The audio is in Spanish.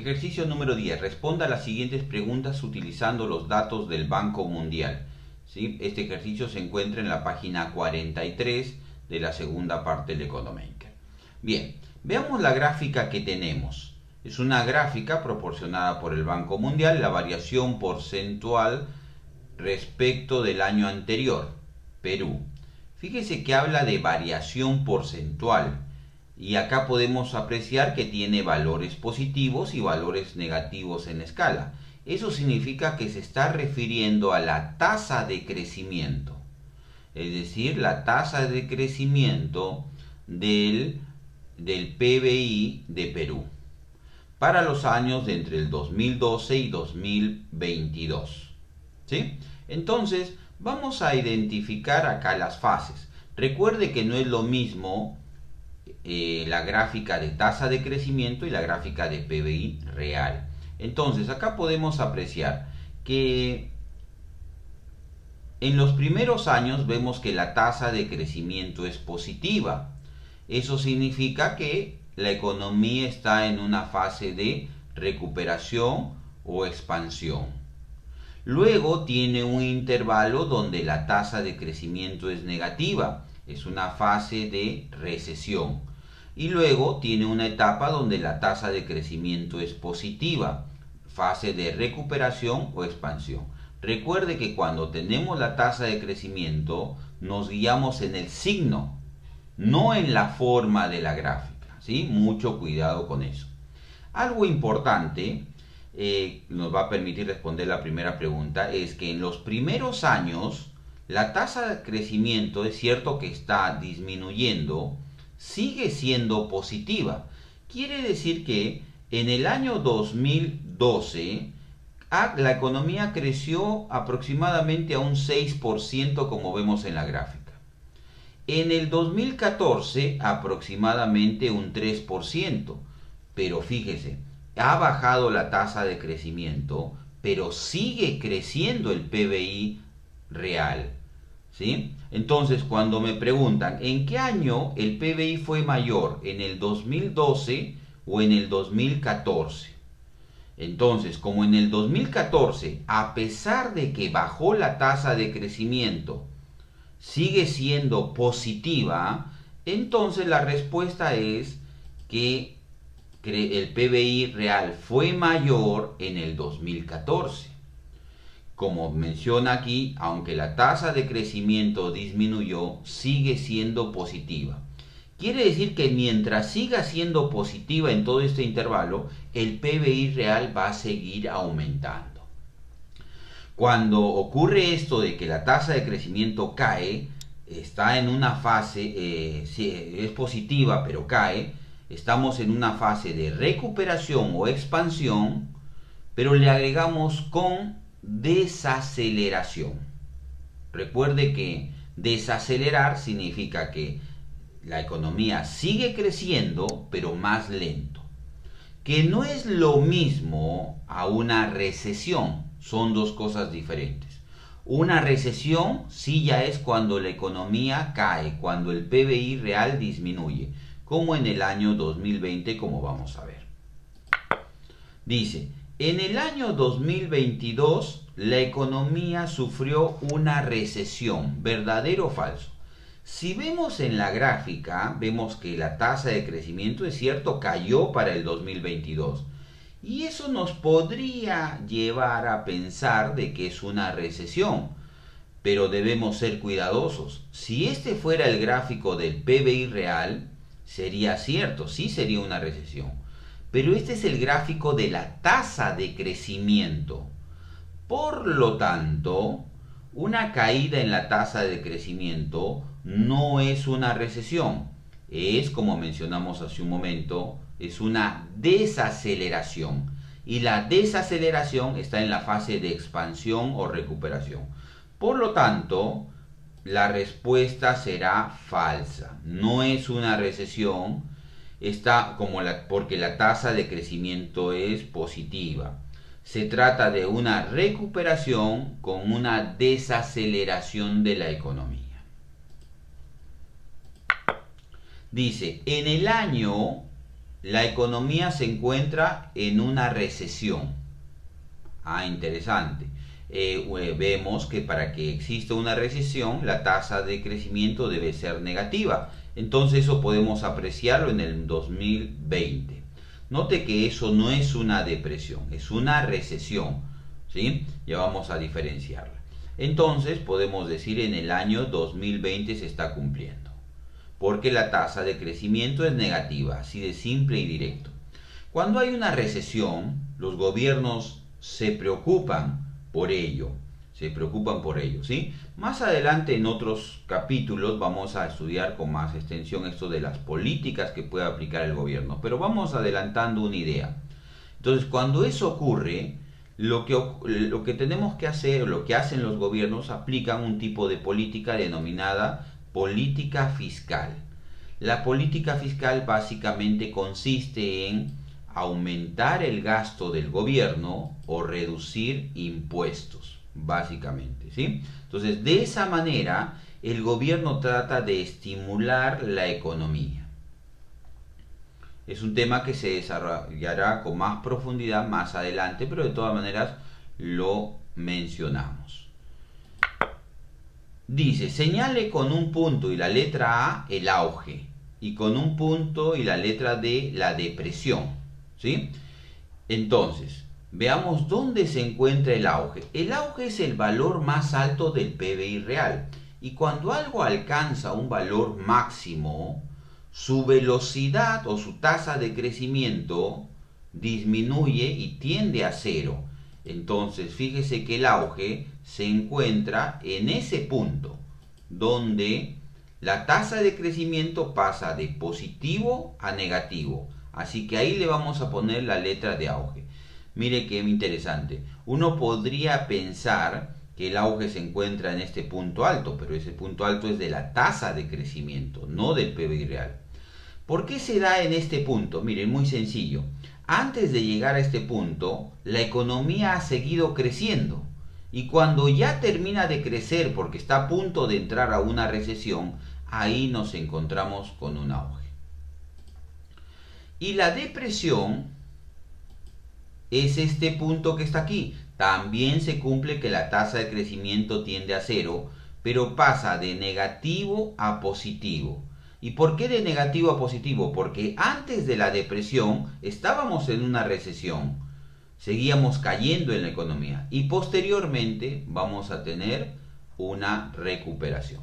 Ejercicio número 10. Responda a las siguientes preguntas utilizando los datos del Banco Mundial. ¿Sí? Este ejercicio se encuentra en la página 43 de la segunda parte del Economaker. Bien, veamos la gráfica que tenemos. Es una gráfica proporcionada por el Banco Mundial, la variación porcentual respecto del año anterior, Perú. Fíjese que habla de variación porcentual. Y acá podemos apreciar que tiene valores positivos y valores negativos en la escala. Eso significa que se está refiriendo a la tasa de crecimiento. Es decir, la tasa de crecimiento del PBI de Perú para los años de entre el 2012 y 2022. ¿Sí? Entonces, vamos a identificar acá las fases. Recuerde que no es lo mismo la gráfica de tasa de crecimiento y la gráfica de PBI real. Entonces acá podemos apreciar que en los primeros años vemos que la tasa de crecimiento es positiva. Eso significa que la economía está en una fase de recuperación o expansión. Luego tiene un intervalo donde la tasa de crecimiento es negativa. Es una fase de recesión. Y luego tiene una etapa donde la tasa de crecimiento es positiva, fase de recuperación o expansión. Recuerde que cuando tenemos la tasa de crecimiento nos guiamos en el signo, no en la forma de la gráfica, ¿sí? Mucho cuidado con eso. Algo importante nos va a permitir responder la primera pregunta es que en los primeros años la tasa de crecimiento es cierto que está disminuyendo, sigue siendo positiva. Quiere decir que en el año 2012 la economía creció aproximadamente a un 6% como vemos en la gráfica. En el 2014 aproximadamente un 3%. Pero fíjese, ha bajado la tasa de crecimiento, pero sigue creciendo el PBI real. ¿Sí? Entonces, cuando me preguntan ¿en qué año el PBI fue mayor? ¿En el 2012 o en el 2014? Entonces, como en el 2014, a pesar de que bajó la tasa de crecimiento, sigue siendo positiva, entonces la respuesta es que el PBI real fue mayor en el 2014. Como menciona aquí, aunque la tasa de crecimiento disminuyó, sigue siendo positiva. Quiere decir que mientras siga siendo positiva en todo este intervalo, el PBI real va a seguir aumentando. Cuando ocurre esto de que la tasa de crecimiento cae, está en una fase, es positiva pero cae, estamos en una fase de recuperación o expansión, pero le agregamos con desaceleración. Recuerde que desacelerar significa que la economía sigue creciendo pero más lento, que no es lo mismo a una recesión, son dos cosas diferentes. Una recesión sí ya es cuando la economía cae, cuando el PBI real disminuye, como en el año 2020, como vamos a ver. Dice, en el año 2022 la economía sufrió una recesión, ¿verdadero o falso? Si vemos en la gráfica, vemos que la tasa de crecimiento, es cierto, cayó para el 2022. Y eso nos podría llevar a pensar de que es una recesión. Pero debemos ser cuidadosos. Si este fuera el gráfico del PBI real, sería cierto, sí sería una recesión. Pero este es el gráfico de la tasa de crecimiento. Por lo tanto, una caída en la tasa de crecimiento no es una recesión. Es, como mencionamos hace un momento, es una desaceleración. Y la desaceleración está en la fase de expansión o recuperación. Por lo tanto, la respuesta será falsa. No es una recesión, porque la tasa de crecimiento es positiva. Se trata de una recuperación con una desaceleración de la economía. Dice, en el año la economía se encuentra en una recesión. Ah, interesante. Vemos que para que exista una recesión, la tasa de crecimiento debe ser negativa. Entonces eso podemos apreciarlo en el 2020. Note que eso no es una depresión, es una recesión, ¿sí? Ya vamos a diferenciarla. Entonces podemos decir en el año 2020 se está cumpliendo, porque la tasa de crecimiento es negativa, así de simple y directo. Cuando hay una recesión, los gobiernos se preocupan por ello, ¿sí? Más adelante en otros capítulos vamos a estudiar con más extensión esto de las políticas que puede aplicar el gobierno, pero vamos adelantando una idea. Entonces, cuando eso ocurre, lo que tenemos que hacer, lo que hacen los gobiernos, aplican un tipo de política denominada política fiscal. La política fiscal básicamente consiste en aumentar el gasto del gobierno o reducir impuestos, básicamente, ¿sí? Entonces, de esa manera, el gobierno trata de estimular la economía. Es un tema que se desarrollará con más profundidad más adelante, pero de todas maneras lo mencionamos. Dice, señale con un punto y la letra A el auge, y con un punto y la letra D la depresión, ¿sí? Entonces, veamos dónde se encuentra el auge. El auge es el valor más alto del PBI real. Y cuando algo alcanza un valor máximo, su velocidad o su tasa de crecimiento disminuye y tiende a cero. Entonces, fíjese que el auge se encuentra en ese punto, donde la tasa de crecimiento pasa de positivo a negativo. Así que ahí le vamos a poner la letra de auge. Mire qué interesante. Uno podría pensar que el auge se encuentra en este punto alto, pero ese punto alto es de la tasa de crecimiento, no del PBI real. ¿Por qué se da en este punto? Miren, muy sencillo. Antes de llegar a este punto, la economía ha seguido creciendo. Y cuando ya termina de crecer porque está a punto de entrar a una recesión, ahí nos encontramos con un auge. Y la depresión es este punto que está aquí. También se cumple que la tasa de crecimiento tiende a cero, pero pasa de negativo a positivo. ¿Y por qué de negativo a positivo? Porque antes de la depresión estábamos en una recesión, seguíamos cayendo en la economía y posteriormente vamos a tener una recuperación.